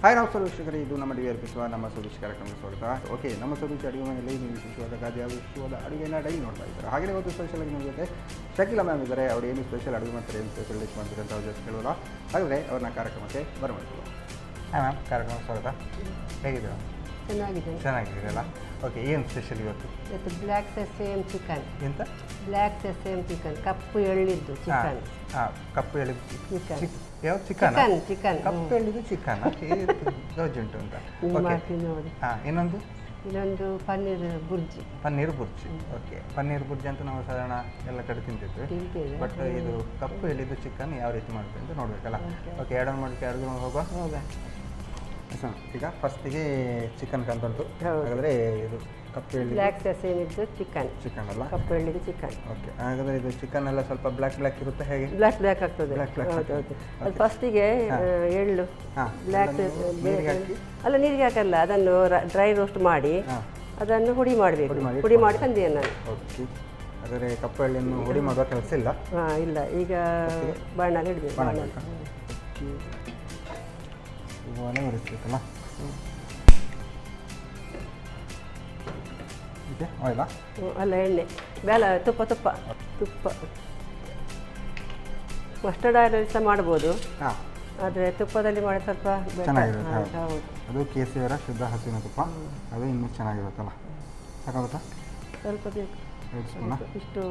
Hi ನಮಸ್ಕಾರ ವೀಕ್ಷಕರೇ, ಇದು ನಮ್ಮ ಡಿವಿಆರ್ಪಿಸುವ ನಮ್ಮ ಸ್ವದೇಶಿ ಕಾರ್ಯಕ್ರಮಕ್ಕೆ ಸ್ವಾಗತ. ಓಕೆ, ನಮ್ಮ ಸ್ವದೇಶಿ ಅಡುಗೆ ಮನೆಯಲ್ಲಿ ನೀವು ವಿಶೇಷವಾದ ಖಾದ್ಯ ವಿಶೇಷವಾದ ಅಡುಗೆನ ಡೈಲಿ ನೋಡ್ತಾ ಇದ್ದಾರೆ. ಹಾಗೆ ಇವತ್ತು ಸ್ಪೆಷಲ್ ಆಗಿ ನಮ್ಮ ಜೊತೆ ಶಕೀಲಾ ಮ್ಯಾಮ್ ಇದ್ದಾರೆ. ಅವ್ರು ಏನು ಸ್ಪೆಷಲ್ ಅಡುಗೆ ಮಾಡ್ತಾರೆ, ಏನು ಸ್ಪೆಷಲ್ ಡಿಶ್ ಮಾಡ್ತಾರೆ ಅಂತ ಅವ್ರ ಜೊತೆ ಕೇಳೋಲ್ಲ. ಹಾಗಾದರೆ ಅವ್ರನ್ನ ಕಾರ್ಯಕ್ರಮಕ್ಕೆ ಬರಮಾಡ್ತೀವಿ. ಹಾಯ್ ಮ್ಯಾಮ್, ಕಾರ್ಯಕ್ರಮಕ್ಕೆ ಸ್ವಾಗತ. ಹೇಗಿದೆ? ಚೆನ್ನಾಗಿದ್ದೀರಲ್ಲ. ಓಕೆ, ಏನು ಸ್ಪೆಷಲ್ ಇವತ್ತು? Black sesame chicken. ಎಂತ? ಬ್ಲ್ಯಾಕ್ ಸೆಸೇಮ್ ಚಿಕನ್, ಕಪ್ಪು ಎಳ್ಳಿದ್ದು ಚಿಕನ್. ಕಪ್ಪು ಎಳ್ಳಿದ್ದು ಚಿಕನ್. ಯಾವ್ದು ಚಿಕನ್? ಚಿಕನ್. ಕಪ್ಪು ಎಳ್ಳಿದ್ದು ಚಿಕನ್ ಗೌಜುಂಟು ಅಂತ. ನೋಡಿ. ಇನ್ನೊಂದು ಪನ್ನೀರ್ ಬುರ್ಜಿ. ಪನ್ನೀರ್ ಬುರ್ಜಿ. ಓಕೆ, ಪನ್ನೀರ್ ಬುರ್ಜಿ ಅಂತ ನಾವು ಸಾಧಾರಣ ಎಲ್ಲ ಕಡೆ ತಿಂತಿದ್ವಿ. ಬಟ್ ಇದು ಕಪ್ಪು ಎಳ್ಳಿದ್ದು ಚಿಕನ್ ಯಾವ ರೀತಿ ಮಾಡುತ್ತೆ ಅಂತ ನೋಡ್ಬೇಕಲ್ಲ. ಓಕೆ, ಎರಡನ್ನು ಮಾಡಲಿಕ್ಕೆ ಅಡುಗೆ ಹೋಗುವ. ಈಗ ಫಸ್ಟಿಗೆ ಚಿಕನ್ ಕಂತುಂಟು. ಹಾಗಾದರೆ ಇದು ಕಪ್ಪು ಎಳ್ಳಿ ಬ್ಲ್ಯಾಕ್ ಸೆಸೇಮ್ ಇದ್ದು ಚಿಕನ್. ಚಿಕನ್ ಅಲ್ಲ, ಕಪ್ಪು ಎಳ್ಳಿದ್ದು ಚಿಕನ್. ಓಕೆ, ಹಾಗಾದರೆ ಇದು ಚಿಕನ್ ಎಲ್ಲ ಸ್ವಲ್ಪ ಬ್ಲ್ಯಾಕ್ ಇರುತ್ತೆ. ಹೇಗೆ ಬ್ಲ್ಯಾಕ್ ಆಗ್ತದೆ? ಹೌದು. ಅದು ಫಸ್ಟಿಗೆ ಎಳ್ಳು ಬ್ಲ್ಯಾಕ್ ಅಲ್ಲ, ನೀರಿಗೆ ಹಾಕಲ್ಲ, ಅದನ್ನು ಡ್ರೈ ರೋಸ್ಟ್ ಮಾಡಿ ಅದನ್ನು ಹುಡಿ ಮಾಡಬೇಕು. ಹುಡಿ ಮಾಡಿ ತಂದೆ ನಾನು. ಓಕೆ, ಹಾಗಾದರೆ ಕಪ್ಪು ಎಳ್ಳಿಯನ್ನು ಹುಡಿ ಮಾಡುವ ಕೆಲಸ ಇಲ್ಲ? ಇಲ್ಲ, ಈಗ ಬಾಣಲ್ಲಿ ಇಡಬೇಕು. ಒಲೆ ಉರಿಸ್ಬೇಕಲ್ಲ. ಓಕೆ, ಆಯಿಲ್ಲ? ಅಲ್ಲ, ಎಣ್ಣೆ ತುಪ್ಪ ಮಸ್ಟರ್ಡ್ ಆಯಿಲಲ್ಲಿ ಸಹ ಮಾಡ್ಬೋದು. ಆದರೆ ತುಪ್ಪದಲ್ಲಿ ಮಾಡಿ ಸ್ವಲ್ಪ ಚೆನ್ನಾಗಿರುತ್ತೆ. ಹೌದು, ಅದು ಕೇಸರಿಯವರ ಶುದ್ಧ ಹಸುವಿನ ತುಪ್ಪ, ಅದು ಇನ್ನೂ ಚೆನ್ನಾಗಿರುತ್ತಲ್ಲ. ಸಾಕಾಗುತ್ತಾ? ಸ್ವಲ್ಪ ಬೇಕು. ಇಷ್ಟು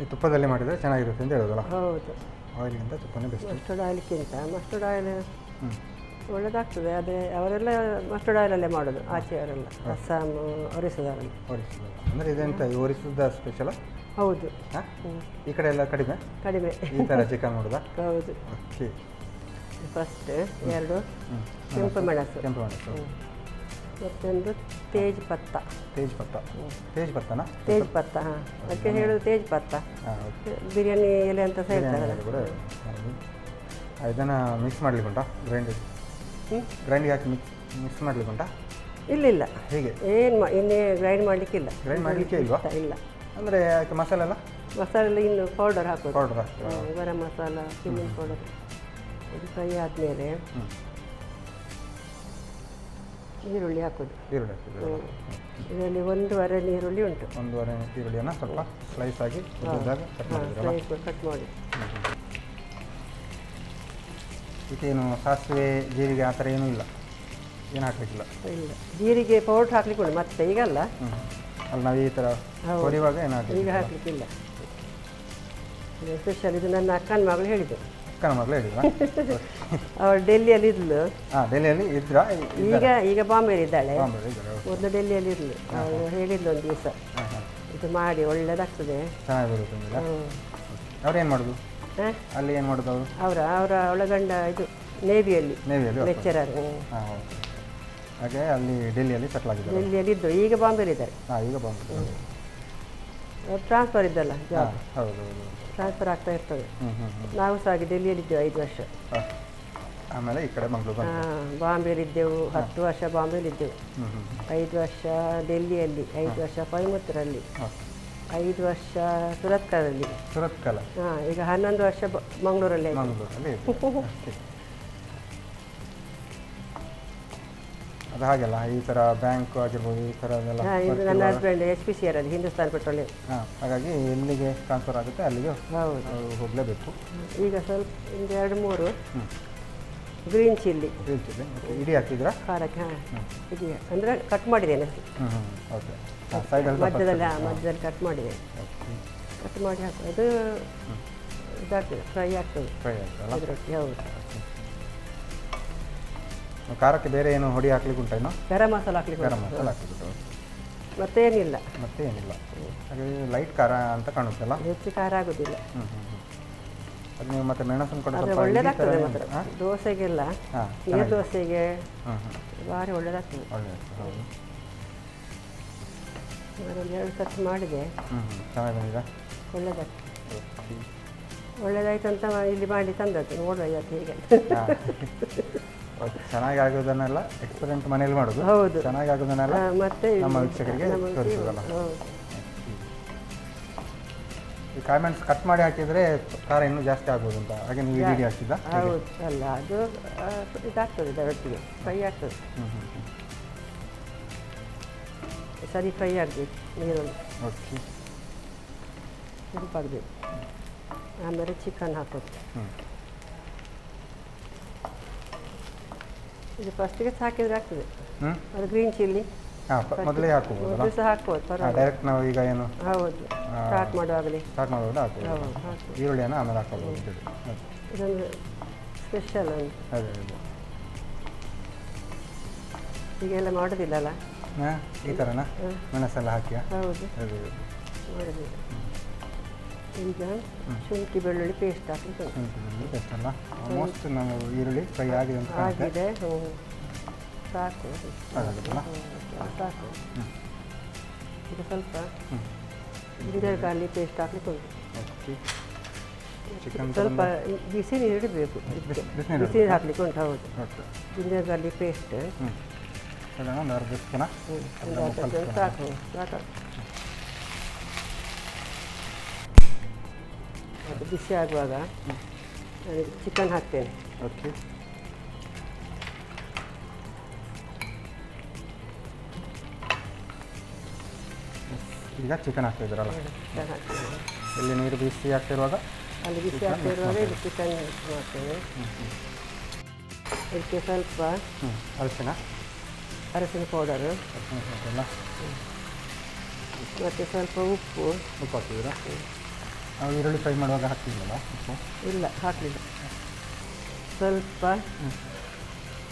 ಈ ತುಪ್ಪದಲ್ಲಿ ಮಾಡಿದರೆ ಚೆನ್ನಾಗಿರುತ್ತೆ ಅಂತ ಹೇಳೋದಲ್ಲ? ಹೌದು. ಆಯಿಲ್ಗಿಂತ ತುಪ್ಪನೇ ಬೆಸ್ಟ್. ಮಸ್ಟರ್ಡ್ ಮಸ್ಟರ್ಡ್ ಆಯಿಲ್ ಒಳ್ಳೆದಾಗ್ತದೆ. ಆದರೆ ಅವರೆಲ್ಲ ಮಸ್ಟರ್ಡ್ ಆಯಿಲಲ್ಲೇ ಮಾಡೋದು, ಆಚೆಯವರೆಲ್ಲ ಅಸ್ಸಾಂ ಒರಿಸ್ಸಾದಲ್ಲಿ. ಅಂದರೆ ಇದೆಂತ ಒರಿಸ್ಸದ ಸ್ಪೆಷಲ? ಹೌದು. ಈ ಕಡೆ ಎಲ್ಲ ಕಡಿಮೆ ಈ ಥರ ಚಿಕನ್ ಮಾಡೋದಾ? ಹೌದು. ಓಕೆ, ಫಸ್ಟ್ 2 ಕೆಂಪು ಮೆಣಸು, ಮತ್ತೊಂದು ತೇಜ್ಪತ್ತ. ಹಾಂ, ಅದಕ್ಕೆ ಹೇಳೋದು ತೇಜ್ಪತ್ತ. ಬಿರಿಯಾನಿ ಎಲೆ ಅಂತ ಸಹ ಹೇಳ್ತಾರೆ. ಇದನ್ನು ಮಿಕ್ಸ್ ಮಾಡ್ಲಿಕ್ಕುಂಟಾ? ಗ್ರೈಂಡಿಗೆ ಹಾಕಿ ಮಿಕ್ಸ್ ಮಾಡ್ಲಿಕ್ಕುಂಟಾ? ಇಲ್ಲ. ಹೇಗೆ? ಇನ್ನೇ ಗ್ರೈಂಡ್ ಮಾಡಲಿಕ್ಕಿಲ್ಲ. ಗ್ರೈಂಡ್ ಮಾಡಲಿಕ್ಕೆ ಇಲ್ವಾ? ಇಲ್ಲ. ಅಂದರೆ ಅದಕ್ಕೆ ಮಸಾಲೆ ಎಲ್ಲ ಇನ್ನು ಪೌಡರ್ ಹಾಕೋದು. ಹಾಕ್ತೀವಿ. Garam masala, chilli powder. ಇದು ಫ್ರೈ ಆದಮೇಲೆ ಈರುಳ್ಳಿ ಹಾಕೋದು. ಇದರಲ್ಲಿ 1.5 ಈರುಳ್ಳಿ ಉಂಟು. 1.5 ಈರುಳ್ಳಿಯನ್ನು ಸ್ವಲ್ಪ ಸ್ಲೈಸ್ ಆಗಿ ಕಟ್ ಮಾಡಿ. ಇದಕ್ಕೇನು ಸಾಸಿವೆ ಜೀರಿಗೆ ಆ ಥರ ಏನೂ ಇಲ್ಲ? ಏನು ಹಾಕ್ಲಿಕ್ಕಿಲ್ಲ? ಇಲ್ಲ, ಜೀರಿಗೆ ಪೌಡ್ರ್ ಹಾಕ್ಲಿಕ್ಕೆ ಉಂಟು ಮತ್ತೆ, ಈಗಲ್ಲ. ಅಲ್ಲಿ ನಾವು ಈ ಥರ ಹೊರಿವಾಗ ಏನು ಈಗ ಹಾಕ್ಲಿಕ್ಕಿಲ್ಲ. ಸ್ಪೆಷಲ್ ಇದು ನನ್ನ ಅಕ್ಕನ ಮಗಳು ಹೇಳಿದ್ದು. ಅವಳು ಡೆಲ್ಲಿಯಲ್ಲಿ ಇದ್ಲು. ಡೆಲ್ಲಿಯಲ್ಲಿ ಇದ್ರಾ? ಈಗ ಬಾಂಬೆಲಿ ಇದ್ದಾಳೆ. ಮೊದಲು ಡೆಲ್ಲಿಯಲ್ಲಿ ಇದ್ಲು. ಅವಳು ಹೇಳಿದ್ಲು ಒಂದು ದಿವಸ, ಇದು ಮಾಡಿ ಒಳ್ಳೇದಾಗ್ತದೆ. ಅವ್ರೇನು ಮಾಡೋದು ಅಲ್ಲಿ? ಏನು ಮಾಡೋದು ಅವರು? ಅವಳ ಗಂಡ ಇದು ನೇವಿಯಲ್ಲಿ ಲೆಕ್ಚರರ್. ಹಾಗೆ ಅಲ್ಲಿ ಡೆಲ್ಲಿಯಲ್ಲಿ ಸೆಟ್ಲ್ ಆಗಿದ್ದಾರೆ. ಡೆಲ್ಲಿಯಲ್ಲಿ ಇದ್ದು, ಈಗ ಬಾಂಬೆಲಿ ಇದ್ದಾರೆ. ಈಗ ಬಾಂಬೆ ಟ್ರಾನ್ಸ್ಫರ್ ಇದ್ದಲ್ಲ, ಜಾಬ್ ಹೌದು, ಟ್ರಾನ್ಸ್ಫರ್ ಆಗ್ತಾ ಇರ್ತದೆ. ನಾವು ಸಹ ಹಾಗೆ ಡೆಲ್ಲಿಯಲ್ಲಿದ್ದೆವು 5 ವರ್ಷ. ಆಮೇಲೆ ಈ ಕಡೆ ಮಂಗಳೂರು. ಬಾಂಬೆಲಿದ್ದೆವು 10 ವರ್ಷ. ಬಾಂಬೆಲಿದ್ದೆವು 5 ವರ್ಷ ಡೆಲ್ಲಿಯಲ್ಲಿ, 5 ವರ್ಷ ಕೊಯಮತ್ತೂರಲ್ಲಿ, 5 ವರ್ಷ ಸುರತ್ಕಲಲ್ಲಿ. ಈಗ 11 ವರ್ಷ ಮಂಗಳೂರಲ್ಲಿ. ಅದು ಹಾಗೆಲ್ಲ ಈ ಥರ ಬ್ಯಾಂಕ್ ಆಗಿರ್ಬೋದು, ಈ ಥರ ಎಲ್ಲ. ನನ್ನ ಹಸ್ಬೆಂಡ್ HPCL ಅಲ್ಲಿ, ಹಿಂದೂಸ್ತಾನ್ ಪೆಟ್ರೋಲಿಯಂ. ಹಾಗಾಗಿ ಎಲ್ಲಿಗೆ ಟ್ರಾನ್ಸ್ಫರ್ ಆಗುತ್ತೆ ಅಲ್ಲಿಗೆ ಹೋಗಲೇಬೇಕು. ಈಗ ಸ್ವಲ್ಪ 2-3 ಗ್ರೀನ್ ಚಿಲ್ಲಿ ಇಡೀ ಹಾಕಿದ್ರಾ ಖಾರಕ್ಕೆ? ಇದೆಯಾ ಅಂದರೆ ಕಟ್ ಮಾಡಿದ್ದೇನೆ. ಓಕೆ, ಮಧ್ಯದಲ್ಲಿ ಕಟ್ ಮಾಡಿದೆ. ಕಟ್ ಮಾಡಿ ಹಾಕಿ ಅದು ಇದಾಗ್ತದೆ, ಫ್ರೈ ಆಗ್ತದೆ. ರೊಟ್ಟಿ. ಹೌದು. ಖಾರಕ್ಕೆ ಬೇರೆ ಏನು ಹೊಡಿ ಹಾಕ್ಲಿಕ್ಕೆ ಉಂಟಾ? ಇನ್ನು ಗರಂ ಮಸಾಲ ಹಾಕ್ಲಿಕ್ಕೆ. ಮತ್ತೇನಿಲ್ಲ. ಹಾಗೆ ಲೈಟ್ ಖಾರ ಅಂತ ಕಾಣುತ್ತಲ್ಲ, ಹೆಚ್ಚು ಖಾರ ಆಗೋದಿಲ್ಲ. ಅದು ನೀವು ಮತ್ತೆ ಮೆಣಸನ್ನು ಕೂಡ ಒಳ್ಳೇದಾಗ್ತದೆ. ಮಾತ್ರ ದೋಸೆಗೆಲ್ಲ, ನೀರು ದೋಸೆಗೆ ಭಾರಿ ಒಳ್ಳೇದಾಗ್ತದೆ. ನಾನು 2 ಸರ್ತಿ ಮಾಡಿದೆ, ಚೆನ್ನಾಗಿ ಬಂದಿದೆ. ಒಳ್ಳೇದಾಯ್ತು ಅಂತ ಇಲ್ಲಿ ಮಾಡಿ ತಂದದ್ದು. ನೋಡುವ ಇವತ್ತು ಹೇಗೆ. ಚೆನ್ನಾಗಿ ಆಗೋದನ್ನೆಲ್ಲ ಎಕ್ಸ್ಪೆರಿಮೆಂಟ್ ಮನೇಲಿ ಮಾಡೋದು. ಹೌದು, ಚೆನ್ನಾಗಿ ಆಗೋದನ್ನೆಲ್ಲ ಮತ್ತೆ ನಮ್ಮ ವೀಕ್ಷಕರಿಗೆ ತೋರಿಸೋದಲ್ಲ. ಈ ಕಾಯಿ ಮೆಣಸು ಕಟ್ ಮಾಡಿ ಹಾಕಿದರೆ ಖಾರ ಇನ್ನೂ ಜಾಸ್ತಿ ಆಗ್ಬೋದು ಅಂತ ಹಾಗೆ ನೀವು ಇಡೀ ಹಾಕ್ತಿದ್ದ? ಹೌದು, ಅಲ್ಲ ಅದು ಇದಾಗ್ತದೆ ಒಟ್ಟಿಗೆ ಫ್ರೈ ಆಗ್ತದೆ. ಸರಿ ಫ್ರೈ ಆಗಬೇಕು, ನೀರಲ್ಲಿ ಓಕೆ ಆಗಬೇಕು. ಆಮೇಲೆ ಚಿಕನ್ ಹಾಕೋದು. ಇದು ಫಸ್ಟಿಗೆ ಹಾಕಿದ್ರೆ ಆಗ್ತದೆ. ಅದು ಗ್ರೀನ್ ಚಿಲ್ಲಿ ಮೊದಲೇ ಹಾಕ್ಬೋದು, ಸಹ ಹಾಕ್ಬೋದು, ಪರವಾಗಿಲ್ಲ. ಡೈರೆಕ್ಟ್ ನಾವು ಈಗ ಏನು ಹೌದು, ಸ್ಟಾರ್ಟ್ ಮಾಡುವಾಗಲೇ ಹಾಕ್ಬೋದು. ಈರುಳ್ಳಿಯನ್ನು ಆಮೇಲೆ ಹಾಕೋಬೋದು. ಇದೊಂದು ಸ್ಪೆಷಲ್ ಒಂದು. ಅದೇ ಈಗೆಲ್ಲ ಮಾಡೋದಿಲ್ಲಲ್ಲ ಈ ಥರನಾ? ಮೆಣಸೆಲ್ಲ ಹಾಕಿ? ಹೌದು, ಮಾಡೋದಿಲ್ಲ. ಈಗ ಶುಂಠಿ ಬೆಳ್ಳುಳ್ಳಿ ಪೇಸ್ಟ್ ಹಾಕಿ. ಶುಂಠಿ ಬೆಳ್ಳುಳ್ಳಿ ಪೇಸ್ಟ್ ಅಲ್ಲ, ಆಲ್ಮೋಸ್ಟ್ ನಾವು ಈರುಳ್ಳಿ ಫ್ರೈ ಆಗಿದೆ ಅಂತ ಆಗಿದೆ. ಸಾಕು, ಸಾಕು. ಈಗ ಸ್ವಲ್ಪ ಜಿಂಜರ್ ಗಾರ್ಲಿಕ್ ಪೇಸ್ಟ್ ಹಾಕ್ಲಿಕ್ಕೆ ಉಂಟು. ಚಿಕನ್ ಸ್ವಲ್ಪ ಬಿಸಿ ನೀರು ಇಡಬೇಕು, ಬಿಸಿ ನೀರು ಹಾಕ್ಲಿಕ್ಕೆ ಉಂಟು. ಹೌದು, ಜಿಂಜರ್ ಗಾರ್ಲಿಕ್ ಪೇಸ್ಟ್ ಒಂದು ಅರ್ಧ ಸ್ಪೂನ ಸಾಕು, ಸಾಕು. ಅದು ಬಿಸಿ ಆಗುವಾಗ ನಾನು ಚಿಕನ್ ಹಾಕ್ತೇನೆ. ಓಕೆ, ಈಗ ಚಿಕನ್ ಹಾಕ್ತಿದ್ದೀರಲ್ಲ, ಇಲ್ಲಿ ನೀರು ಬಿಸಿ ಆಗ್ತಿರುವಾಗ ಅಲ್ಲಿ ಬಿಸಿ ಆಗ್ತಿರುವಾಗ ಇಲ್ಲಿ ಚಿಕನ್ ಮಾಡ್ತೇವೆ. ಇದಕ್ಕೆ ಸ್ವಲ್ಪ ಅರಸಿನ ಪೌಡರು ಮತ್ತು ಸ್ವಲ್ಪ ಉಪ್ಪು ಹಾಕ್ತಿದ್ದೀರಾ? ನಾವು ಈರುಳ್ಳಿ ಫ್ರೈ ಮಾಡುವಾಗ ಹಾಕ್ತಿದ್ವಲ್ಲ ಉಪ್ಪು? ಇಲ್ಲ, ಹಾಕಲಿಲ್ಲ. ಸ್ವಲ್ಪ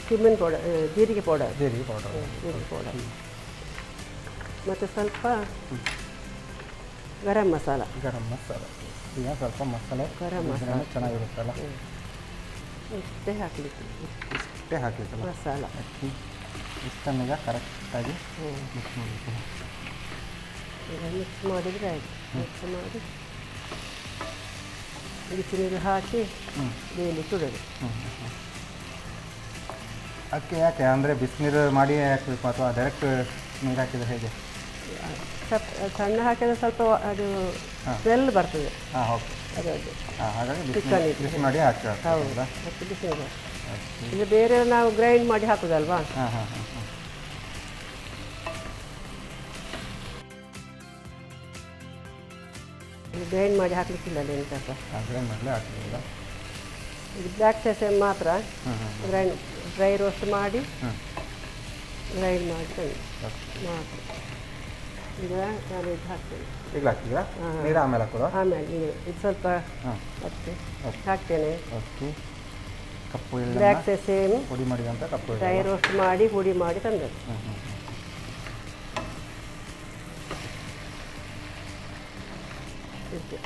ಕ್ಯುಮಿನ್ ಪೌಡರ್, ಜೀರಿಗೆ ಪೌಡರ್ ಮತ್ತು ಸ್ವಲ್ಪ ಗರಂ ಮಸಾಲ. ಈಗ ಸ್ವಲ್ಪ ಮಸಾಲೆ ಗರಂ ಮಸಾಲ ಚೆನ್ನಾಗಿರುತ್ತಲ್ಲ, ಇಷ್ಟೇ ಹಾಕಲಿಕ್ಕಲ್ಲ ಮಸಾಲ. ಇಷ್ಟನ್ನೀಗ ಕರೆಕ್ಟಾಗಿ ಮಿಕ್ಸ್ ಮಾಡಬೇಕು. ಈಗ ಮಿಕ್ಸ್ ಮಾಡಿದರೆ ಆಯಿತು. ಮಿಕ್ಸ್ ಮಾಡಿ ಬಿಸಿ ನೀರು ಹಾಕಿ ಬೇಲಿ ಸುಡೋದು. ಅದಕ್ಕೆ ಯಾಕೆ ಅಂದರೆ ಬಿಸಿನೀರು ಮಾಡಿ ಹಾಕಬೇಕು ಅಥವಾ ಡೈರೆಕ್ಟ್ ನೀರು ಹಾಕಿದರೆ ಹೇಗೆ? ಸಣ್ಣ ಹಾಕಿದರೆ ಸ್ವಲ್ಪ ಅದು ಸ್ಮೆಲ್ ಬರ್ತದೆ. ಓಕೆ, ಅದು ಹಾಗಾಗಿ ಬಿಸಿ ಮಾಡಿ ಹಾಕಿ. ಹೌದಾ, ಮತ್ತು ಬಿಸಿ ನೀರು ಇದು ಬೇರೆ ನಾವು ಗ್ರೈಂಡ್ ಮಾಡಿ ಹಾಕೋದಲ್ವಾ? ಗ್ರೈಂಡ್ ಮಾಡಿ ಹಾಕ್ಲಿಕ್ಕಿಲ್ಲ ಎಂತ ಗ್ರೈಂಡ್ ಮಾಡಲೇ ಹಾಕಲಿಲ್ಲ. ಇದು ಬ್ಲ್ಯಾಕ್ ಸೆಸಮ್ ಮಾತ್ರ ಡ್ರೈ ರೋಸ್ಟ್ ಮಾಡಿ ಗ್ರೈಂಡ್ ಮಾಡಿ ಮಾತ್ರ. ಈಗ ನಾನು ಇದು ಹಾಕ್ತೇನೆ. ಈಗ ಹಾಕ್ತೀರಾ? ನೀರು ಆಮೇಲೆ ಹಾಕೋದು? ಆಮೇಲೆ ನೀರು ಇದು ಸ್ವಲ್ಪ ಮತ್ತೆ ಹಾಕ್ತೇನೆ. ಓಕೆ, ಕಪ್ಪು ಬ್ಲ್ಯಾಕ್ ಸೆಸಮ್ ಪುಡಿ ಮಾಡಿದಂಥ ಕಪ್ಪು ಡ್ರೈ ರೋಸ್ಟ್ ಮಾಡಿ ಪುಡಿ ಮಾಡಿ ತಂದದ್ದು.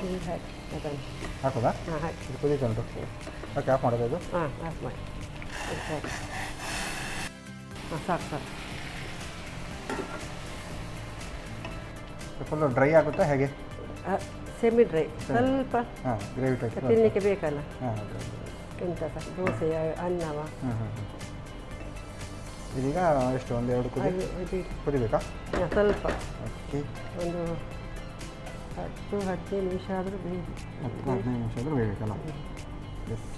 ನೀರು ಹಾಕಿ ಅದನ್ನು ಹಾಕೋದಾ? ಹಾಕಿ ಇದು ಕುದೀತುಂಟು. ಓಕೆ, ಆಫ್ ಮಾಡೋದು? ಆಫ್ ಮಾಡಿ. ಸಾಕು. ಫುಲ್ಲು ಡ್ರೈ ಆಗುತ್ತಾ ಹೇಗೆ? ಸೆಮಿ ಡ್ರೈ, ಸ್ವಲ್ಪ ಗ್ರೇವಿ ಟೈಪ್ ತಿನ್ನಲಿಕ್ಕೆ ಬೇಕಲ್ಲ. ಎಂತ ದೋಸೆಯ ಅನ್ನವ. ಇದೀಗ ಎಷ್ಟು ಒಂದು 2 ಕುದಿಬೇಕಾ? ಸ್ವಲ್ಪ ಓಕೆ, ಒಂದು 10-15 ನಿಮಿಷ ಆದರೂ 15 ನಿಮಿಷ ಆದರೂ ಬೇಯಬೇಕಲ್ಲ? ಎಸ್.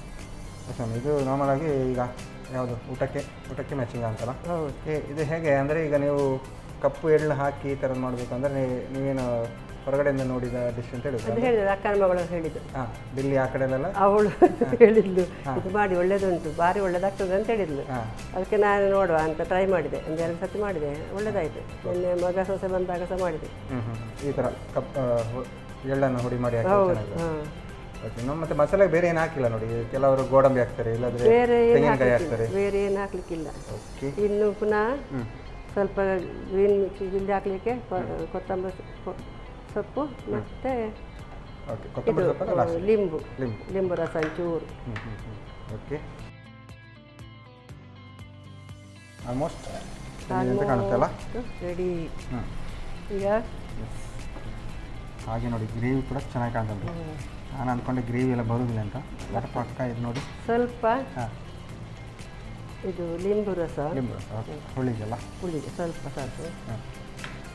ಇದು ನಾರ್ಮಲಾಗಿ ಈಗ ಯಾವುದು ಊಟಕ್ಕೆ ಮ್ಯಾಚಿಂಗ್ ಅಂತಲ್ಲ? ಹೌದು. ಇದು ಹೇಗೆ ಅಂದರೆ ಈಗ ನೀವು ಕಪ್ಪು ಎಳ್ಳು ಹಾಕಿ ಈ ಥರದ್ದು ಮಾಡಬೇಕಂದ್ರೆ ನೀವೇನು ಹೊರಗಡೆಯಿಂದ ನೋಡಿದ ಡಿಶ್ ಅಂತ ಹೇಳಿದ್ರು? ಅದು ಹೇಳಿದ್ರು, ಅಕ್ಕನ ಮಗಳು ಹೇಳಿದ್ದು. ದಿಲ್ಲಿ ಆ ಕಡೆಯಲ್ಲೆಲ್ಲ ಅವಳು ಹೇಳಿದ್ಲು, ಇದು ಮಾಡಿ ಒಳ್ಳೇದುಂಟು, ಭಾರಿ ಒಳ್ಳೇದಾಗ್ತದೆ ಅಂತ ಹೇಳಿದ್ಲು. ಅದಕ್ಕೆ ನಾನು ನೋಡುವ ಅಂತ ಟ್ರೈ ಮಾಡಿದೆ, 1-2 ಸತಿ ಮಾಡಿದೆ, ಒಳ್ಳೇದಾಯಿತು. ನಿನ್ನೆ ಮಗ ಸೊಸೆ ಬಂದಾಗ ಸಹ ಮಾಡಿದೆ. ಈ ಥರ ಎಳ್ಳನ್ನು ಹುಡಿ ಮಾಡಿ ಹಾಕಿ. ಓಕೆ, ಮತ್ತೆ ಮಸಾಲೆ ಬೇರೆ ಏನು ಹಾಕಿಲ್ಲ ನೋಡಿ, ಕೆಲವರು ಗೋಡಂಬಿ ಹಾಕ್ತಾರೆ, ಇಲ್ಲಾಂದ್ರೆ ತೆಂಗಿನಕಾಯಿ ಹಾಕ್ತಾರೆ, ಬೇರೆ ಏನು ಹಾಕ್ಲಿಕ್ಕಿಲ್ಲ. ಓಕೆ, ಇನ್ನು ಪುನಃ ಸ್ವಲ್ಪ ಗ್ರೀನ್ ಚಿಲ್ಲಿ ಹಾಕಲಿಕ್ಕೆ ಕೊತ್ತಂಬರಿ ಸೊಪ್ಪು ಮತ್ತು ಲಿಂಬು ರಸ ಒಂಚೂರು. ಓಕೆ, ಆಲ್ಮೋಸ್ಟ್ ಕಾಣುತ್ತಲ್ಲ, ರೆಡಿ. ಈಗ ಹಾಗೆ ನೋಡಿ ಗ್ರೇವಿ ಕೂಡ ಚೆನ್ನಾಗಿ ಕಾಣ್ತದೆ. ನಾನು ಅಂದ್ಕೊಂಡೆ ಗ್ರೇವಿ ಎಲ್ಲ ಬರೋದಿಲ್ಲ ಅಂತ, ಬಟ್ ಪಕ್ಕ ಇದು ನೋಡಿ ಸ್ವಲ್ಪ ಇದು ಲಿಂಬು ರಸ ಹುಳಿಗೆಲ್ಲ ಹುಳಿಗೆ ಸ್ವಲ್ಪ ಸಾಕು.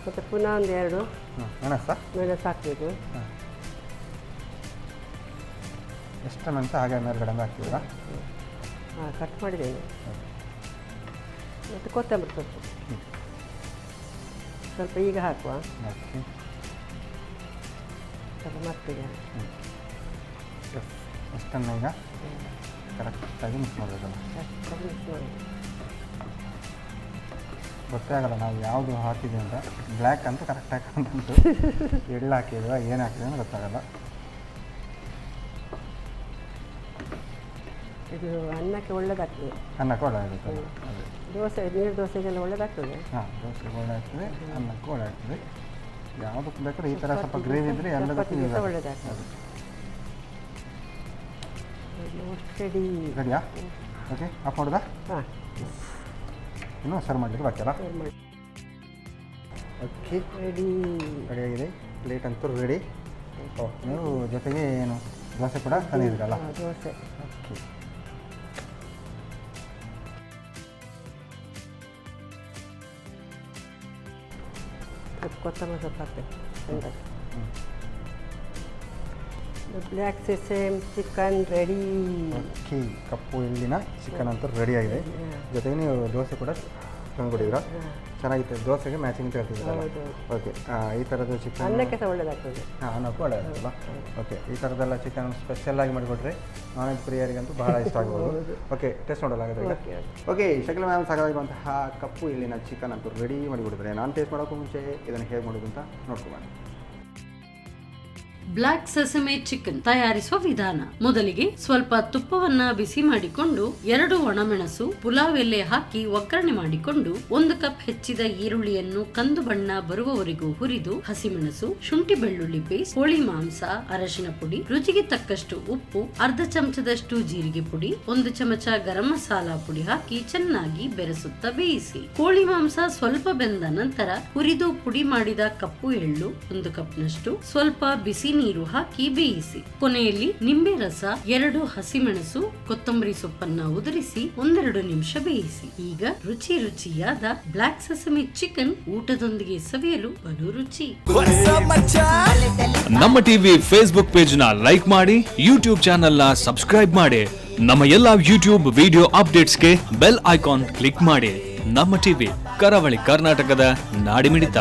ಮತ್ತು ಪುನಃ 1-2 ಮೆಣಸು ಹಾಕಬೇಕು. ಎಷ್ಟನ್ನಂತ ಹಾಗೆ ಮೇಲ್ಗಡೆ ಹಾಕ್ತೀರಾ? ಹಾಂ, ಕಟ್ ಮಾಡಿದ್ದೇನೆ. ಮತ್ತು ಕೊತ್ತಂಬರಿ ಸೊಪ್ಪು ಸ್ವಲ್ಪ ಈಗ ಹಾಕುವ, ಸ್ವಲ್ಪ ಮತ್ತಿಗೆ ಅಷ್ಟನ್ನು ಈಗ ಕರೆಕ್ಟಾಗಿ ಮಿಕ್ಸ್ ಮಾಡಬೇಕಲ್ಲ. ಕರೆಕ್ಟಾಗಿ ಮಿಕ್ಸ್ ಮಾಡಿ. ಗೊತ್ತೇ ಆಗಲ್ಲ ನಾವು ಯಾವುದು ಹಾಕಿದ್ದೀವಿ ಅಂತ. ಬ್ಲ್ಯಾಕ್ ಅಂತ ಕರೆಕ್ಟಾಗಿ ಕಾಣುತ್ತಂತು, ಎಳ್ಳು ಹಾಕಿದ್ವ ಏನು ಹಾಕಿದ್ವಿ ಅಂತ ಗೊತ್ತಾಗಲ್ಲ. ಇದು ಅನ್ನಕ್ಕೆ ಒಳ್ಳೆಯದಾಗ್ತದೆ. ಅನ್ನಕ್ಕೆ ಒಳ್ಳೆಯದಾಗ್ತದೆ. ದೋಸೆ, ನೀರು ದೋಸೆಗೆಲ್ಲ ಒಳ್ಳೆಯದಾಗ್ತದೆ. ಹಾಂ, ದೋಸೆಗೆ ಒಳ್ಳೆ ಆಗ್ತದೆ, ಅನ್ನಕ್ಕೂ ಒಳ್ಳೆ ಆಗ್ತದೆ. ಯಾವುದಕ್ಕೆ ಬೇಕಾದ್ರೆ ಈ ಥರ ಸ್ವಲ್ಪ ಗ್ರೇವಿ ಇದ್ದರೆ ಎಲ್ಲದಕ್ಕೂ ಒಳ್ಳೆಯದಾಗ್ತದೆ. ರೆಡಿ. ರೆಡಿಯಾ? ಓಕೆ, ಆಫ್ ಮಾಡೋದಾ? ಹಾಂ, ಇನ್ನೂ ಸರ್ವ್ ಮಾಡಲಿಕ್ಕೆ ಬಾಕಿಯಲ್ಲ? ಓಕೆ, ರೆಡಿಯಾಗಿದೆ. ಪ್ಲೇಟ್ ಅಂತೂ ರೆಡಿ. ಓ, ನೀವು ಜೊತೆಗೆ ಏನು ದೋಸೆ ಕೂಡ ತಂದಿದ್ದೀರಲ್ಲ? ದೋಸೆ. ಓಕೆ, ಕೊತ್ತಂಬರಿ ಸೊಪ್ಪು ಹಾಕ್ಬೇಕು. Black sesame chicken ready. Okay, ಕಪ್ಪು ಎಳ್ಳಿನ ಚಿಕನ್ ಅಂತೂ ರೆಡಿಯಾಗಿದೆ. ಜೊತೆಗೆ ನೀವು ದೋಸೆ ಕೂಡ ತಂದ್ಕೊಟ್ಟಿದ್ದೀರಾ, ಚೆನ್ನಾಗಿತ್ತು. ದೋಸೆಗೆ ಮ್ಯಾಚಿಂಗ್ ಹೇಳ್ತಿದ್ದೀರಲ್ಲ? ಓಕೆ, ಈ ಥರದ್ದು ಚಿಕನ್ ಅನ್ನಕ್ಕೆ ಸಹ ಒಳ್ಳೆಯದಾಗ್ತದೆ. ಹಾಂ, ಅನ್ನಕ್ಕೂ ಒಳ್ಳೆಯದಾಗಲ್ಲ. ಓಕೆ, ಈ ಥರದ್ದೆಲ್ಲ ಚಿಕನ್ ಸ್ಪೆಷಲಾಗಿ ಮಾಡಿಕೊಟ್ರೆ ನಾನ್ ವೆಜ್ ಪ್ರಿಯರಿಗಂತೂ ಬಹಳ ಇಷ್ಟ ಆಗ್ಬೋದು. ಓಕೆ, ಟೇಸ್ಟ್ ನೋಡಲಾಗುತ್ತೆ. ಓಕೆ, ಶಕಿಲ ಮ್ಯಾಮ್ ಸಾಕಾಗಿರುವಂತಹ ಕಪ್ಪು ಎಳ್ಳಿನ ಚಿಕನ್ ಅಂತೂ ರೆಡಿ ಮಾಡಿಕೊಟ್ಟಿದ್ದಾರೆ. ನಾನು ಟೇಸ್ಟ್ ಮಾಡೋಕ್ಕೂ ಮುಂಚೆ ಇದನ್ನು ಹೇಗೆ ಮಾಡೋದು ಅಂತ ನೋಡ್ಕೊಬಾನೆ. ಬ್ಲ್ಯಾಕ್ ಸೆಸಮೆ ಚಿಕನ್ ತಯಾರಿಸುವ ವಿಧಾನ. ಮೊದಲಿಗೆ ಸ್ವಲ್ಪ ತುಪ್ಪವನ್ನ ಬಿಸಿ ಮಾಡಿಕೊಂಡು 2 ಒಣಮೆಣಸು, ಪುಲಾವ್ ಎಲೆ ಹಾಕಿ ಒಗ್ಗರಣೆ ಮಾಡಿಕೊಂಡು 1 ಕಪ್ ಹೆಚ್ಚಿದ ಈರುಳ್ಳಿಯನ್ನು ಕಂದು ಬಣ್ಣ ಬರುವವರೆಗೂ ಹುರಿದು, ಹಸಿಮೆಣಸು, ಶುಂಠಿ ಬೆಳ್ಳುಳ್ಳಿ ಪೇಸ್ಟ್, ಕೋಳಿ ಮಾಂಸ, ಅರಶಿನ ಪುಡಿ, ರುಚಿಗೆ ತಕ್ಕಷ್ಟು ಉಪ್ಪು, ಅರ್ಧ ಚಮಚದಷ್ಟು ಜೀರಿಗೆ ಪುಡಿ, 1 ಚಮಚ ಗರಂ ಮಸಾಲಾ ಪುಡಿ ಹಾಕಿ ಚೆನ್ನಾಗಿ ಬೆರೆಸುತ್ತಾ ಬೇಯಿಸಿ. ಕೋಳಿ ಮಾಂಸ ಸ್ವಲ್ಪ ಬೆಂದ ನಂತರ ಹುರಿದು ಪುಡಿ ಮಾಡಿದ ಕಪ್ಪು ಎಳ್ಳು 1 ಕಪ್ನಷ್ಟು, ಸ್ವಲ್ಪ ಬಿಸಿ ನೀರು ಹಾಕಿ ಬೇಯಿಸಿ. ಕೊನೆಯಲ್ಲಿ ನಿಂಬೆ ರಸ, 2 ಹಸಿಮೆಣಸು, ಕೊತ್ತಂಬರಿ ಸೊಪ್ಪನ್ನ ಉದುರಿಸಿ 1-2 ನಿಮಿಷ ಬೇಯಿಸಿ. ಈಗ ರುಚಿಯಾದ ಬ್ಲ್ಯಾಕ್ ಸೆಸಮಿ ಚಿಕನ್ ಊಟದೊಂದಿಗೆ ಸವಿಯಲು ಬಲು ರುಚಿ. ನಮ್ಮ ಟಿವಿ ಫೇಸ್ಬುಕ್ ಪೇಜ್ ನ ಲೈಕ್ ಮಾಡಿ, ಯೂಟ್ಯೂಬ್ ಚಾನೆಲ್ ನ ಸಬ್ಸ್ಕ್ರೈಬ್ ಮಾಡಿ. ನಮ್ಮ ಎಲ್ಲಾ ಯೂಟ್ಯೂಬ್ ವಿಡಿಯೋ ಅಪ್ಡೇಟ್ಸ್ಗೆ ಬೆಲ್ ಐಕಾನ್ ಕ್ಲಿಕ್ ಮಾಡಿ. ನಮ್ಮ ಟಿವಿ, ಕರಾವಳಿ ಕರ್ನಾಟಕದ ನಾಡಿಮಿಡಿತ.